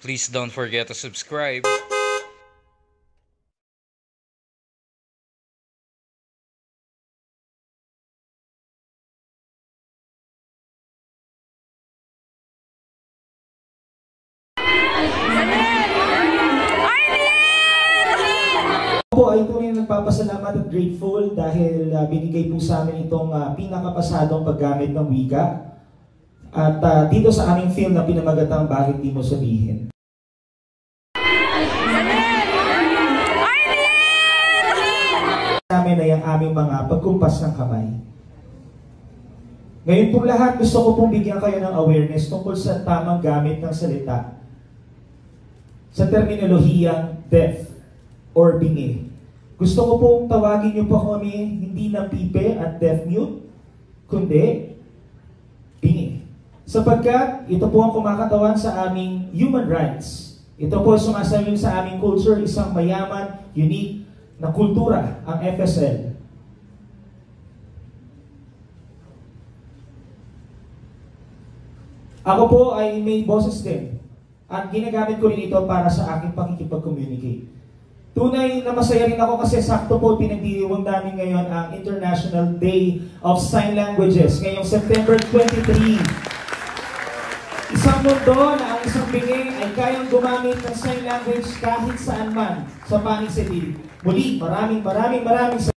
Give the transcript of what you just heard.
Please don't forget to subscribe. Po ay tunay na nagpapasalamat at grateful dahil binigay po sa amin itong pinakapasadong paggamit ng wika at dito sa aming film na pinamagatang Bakit Di Mo Sabihin. Namin ay ang aming mga pagkumpas ng kamay. Ngayon po lahat, gusto ko pong bigyan kayo ng awareness tungkol sa tamang gamit ng salita sa terminolohiyang deaf or bingi. Gusto ko pong tawagin niyo po kami hindi na pipe at deaf mute, kundi bingi. Sapagkat ito po ang kumakatawan sa aming human rights. Ito po sumasayon sa aming culture, isang mayaman, unique na kultura, ang FSL. Ako po ay may boses din at ginagamit ko rin ito para sa aking pakikipag-communicate. Tunay na masaya rin ako kasi sakto po pinagdiriwang namin ngayon ang International Day of Sign Languages ngayong September 23. Isang mundo na ang isang bingi ay kayang gumamit ng sign language kahit saan man sa panig sa dilig. Muli, maraming salamat.